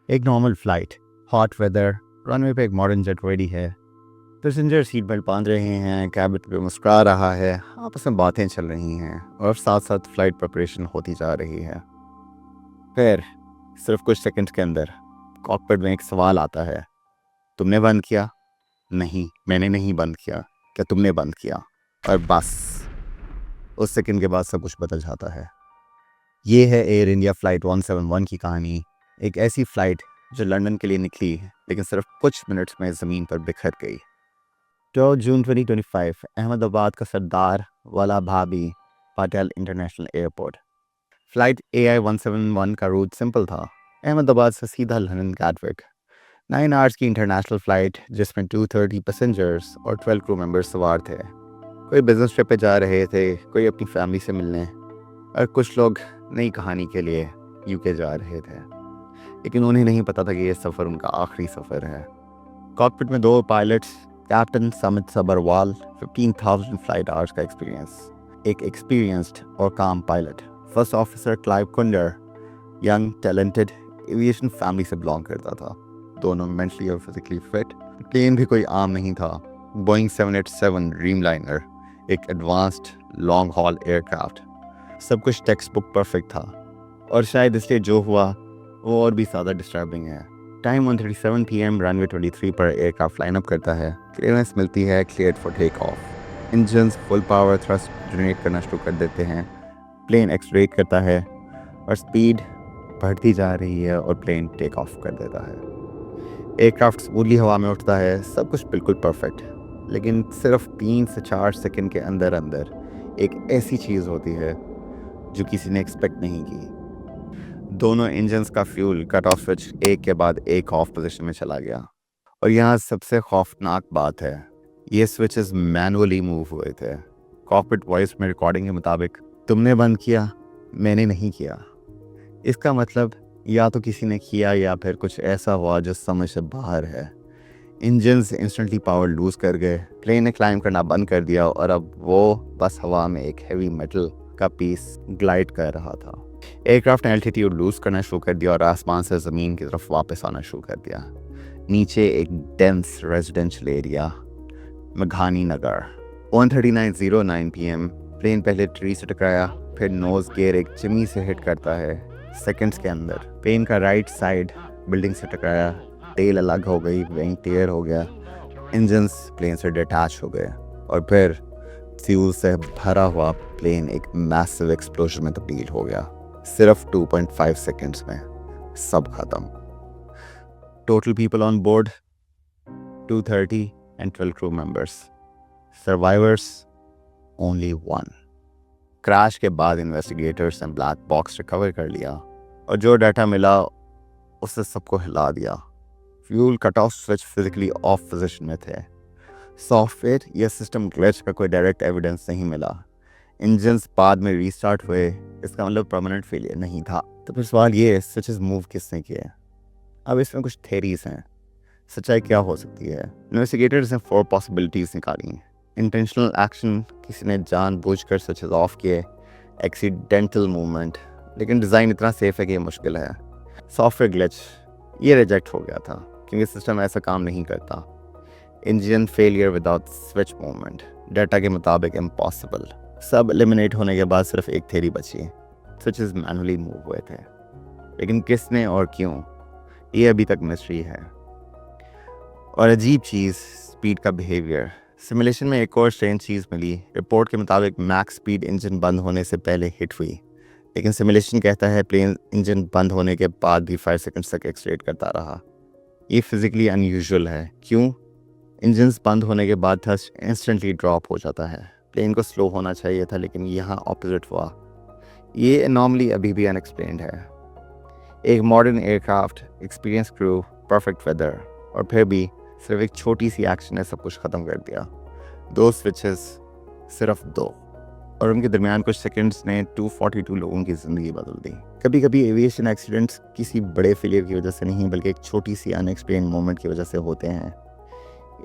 एक normal flight, hot weather, runway पे एक मॉडर्न जेट रेडी है। पैसेंजर सीट बेल्ट बांध रहे हैं, कैबिन पे मुस्कुरा रहा है, आपस में बातें चल रही हैं और साथ साथ फ्लाइट प्रिपरेशन होती जा रही है। फिर सिर्फ कुछ सेकंड्स के अंदर कॉकपिट में एक सवाल आता है, तुमने बंद किया? नहीं, मैंने नहीं बंद किया। क्या तुमने बंद किया? और बस उस सेकंड के बाद सब कुछ बदल जाता है। ये है एयर इंडिया फ़्लाइट 171 की कहानी। एक ऐसी फ़्लाइट जो लंदन के लिए निकली लेकिन सिर्फ कुछ मिनट्स में ज़मीन पर बिखर गई। 12 जून 2025 अहमदाबाद का सरदार वल्लभ भाई Patel international airport. Flight AI 171 का रूट सिंपल था, अहमदाबाद से सीधा लंदन गैटविक। 9 आवर्स की इंटरनेशनल फ़्लाइट जिसमें 230 पैसेंजर्स और 12 क्रू मेंबर्स सवार थे। कोई बिजनेस ट्रिप पे जा रहे थे, कोई अपनी फैमिली से मिलने और कुछ लोग नई कहानी के लिए यूके जा रहे थे। लेकिन उन्हें नहीं पता था कि ये सफ़र उनका आखिरी सफ़र है। कॉकपिट में 2 pilots, captain Sumeet Sabharwal, 15,000 flight hours का एक्सपीरियंस, एक एक्सपीरियंस्ड और calm pilot, first officer Clive Kunder, young talented, aviation family से बिलोंग करता था, दोनों मेंटली और फिजिकली फिट। प्लेन भी कोई आम नहीं था, बोइंग 787 ड्रीमलाइनर, एक एडवांस्ड लॉन्ग हॉल एयरक्राफ्ट। सब कुछ टेक्स्ट बुक परफेक्ट था और शायद इसलिए जो हुआ वो और भी ज़्यादा डिस्टर्बिंग है। टाइम 1:37 PM, रनवे 23 पर एयरक्राफ्ट लाइनअप करता है, क्लियरेंस मिलती है, cleared for take off. Engines full power thrust generate करना शुरू कर देते हैं, प्लेन एक्सलेरेट करता है और स्पीड बढ़ती जा रही है और प्लेन टेक ऑफ कर देता है। एयरक्राफ्ट स्मूथली हवा में उठता है, सब कुछ बिल्कुल परफेक्ट। लेकिन सिर्फ 3 से 4 सेकंड के अंदर अंदर एक ऐसी चीज़ होती है जो किसी ने एक्सपेक्ट नहीं की। दोनों इंजन्स का फ्यूल कट ऑफ स्विच एक के बाद एक ऑफ पोजीशन में चला गया। और यहाँ सबसे खौफनाक बात है, ये स्विचेस मैनुअली मूव हुए थे। कॉकपिट वॉइस में रिकॉर्डिंग के मुताबिक, तुमने बंद किया, मैंने नहीं किया। इसका मतलब या तो किसी ने किया या फिर कुछ ऐसा हुआ जो समझ से बाहर है। इंजन्स इंस्टेंटली पावर लूज कर गए, प्लेन ने क्लाइंब करना बंद कर दिया और अब वो बस हवा में एक हैवी मेटल का पीस ग्लाइड कर रहा था। एयरक्राफ्ट ने एल्टीट्यूड लूज करना शुरू कर दिया और आसमान से ज़मीन की तरफ वापस आना शुरू कर दिया। नीचे एक डेंस रेजिडेंशियल एरिया, मेघानी नगर। 1:39:09 PM, प्लेन पहले ट्री से टकराया, फिर नोज गियर एक चिमनी से हिट करता है। सेकंड्स के अंदर प्लेन का राइट साइड बिल्डिंग से टकराया, टेल अलग हो गई, विंग टेयर हो गया, इंजन्स प्लेन से डिटैच हो गए और फिर फ्यूल से भरा हुआ प्लेन एक मैसिव एक्सप्लोजन में तब्दील हो गया। सिर्फ 2.5 सेकंड्स में सब खत्म। Total people on board 230 and 12 crew members. Survivors only 1। Crash के बाद इन्वेस्टिगेटर्स ने ब्लैक बॉक्स रिकवर कर लिया और जो डाटा मिला उससे सबको हिला दिया। Fuel cut off switch physically of position में थे। सॉफ्टवेयर या सिस्टम ग्लिच का कोई डायरेक्ट एविडेंस नहीं मिला। इंजन्स बाद में रीस्टार्ट हुए, इसका मतलब परमानेंट फेलियर नहीं था। तो फिर सवाल ये है, स्विचेस मूव किसने किए? अब इसमें कुछ थेरीज हैं, सच्चाई क्या हो सकती है? इन्वेस्टिगेटर्स ने 4 पॉसिबिलिटीज निकाली। इंटेंशनल एक्शन, किसी ने जानबूझकर स्विचेस ऑफ किए। एक्सीडेंटल मूवमेंट, लेकिन डिज़ाइन इतना सेफ है कि ये मुश्किल है। सॉफ्टवेयर ग्लिच, ये रिजेक्ट हो गया था क्योंकि सिस्टम ऐसा काम नहीं करता। Engine failure without switch movement, data के मुताबिक इम्पॉसिबल। सब एलिमिनेट होने के बाद सिर्फ एक थ्योरी बची, स्विचेस मैनुअली मूव हुए थे। लेकिन किसने और क्यों, ये अभी तक मिस्ट्री है। और अजीब चीज़, स्पीड का बिहेवियर। सिमुलेशन में एक और स्ट्रेंज चीज़ मिली। रिपोर्ट के मुताबिक मैक्स स्पीड इंजन बंद होने से पहले हिट हुई, लेकिन सिमुलेशन कहता है प्लेन इंजन बंद होने के बाद भी 5 सेकंड्स तक एक्सलेरेट करता रहा। ये फिजिकली अनयूजुअल है। क्यों? इंजन्स बंद होने के बाद थ्रस्ट इंस्टेंटली ड्रॉप हो जाता है। प्लेन को स्लो होना चाहिए था, लेकिन यहाँ ऑपोजिट हुआ। ये एनॉमली अभी भी अनएक्सप्लेन्ड है। एक modern aircraft, experience crew, perfect weather, और फिर भी सिर्फ एक छोटी सी एक्शन ने सब कुछ ख़त्म कर दिया। 2 स्विचेस, सिर्फ 2, और उनके दरमियान कुछ सेकंड्स ने 242 लोगों की ज़िंदगी बदल दी। कभी कभी एविएशन एक्सीडेंट्स किसी बड़े फेलियर की वजह से नहीं, बल्कि एक छोटी सी अनएक्सप्लेन्ड मोमेंट की वजह से होते हैं।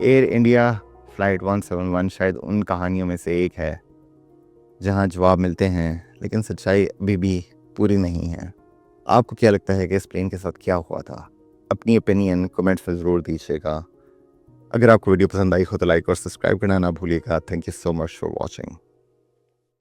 एयर इंडिया फ़्लाइट 171 शायद उन कहानियों में से एक है जहां जवाब मिलते हैं, लेकिन सच्चाई अभी भी पूरी नहीं है। आपको क्या लगता है कि इस प्लेन के साथ क्या हुआ था? अपनी ओपिनियन कमेंट्स में ज़रूर दीजिएगा। अगर आपको वीडियो पसंद आई हो तो लाइक और सब्सक्राइब करना ना भूलिएगा। Thank you so much for watching.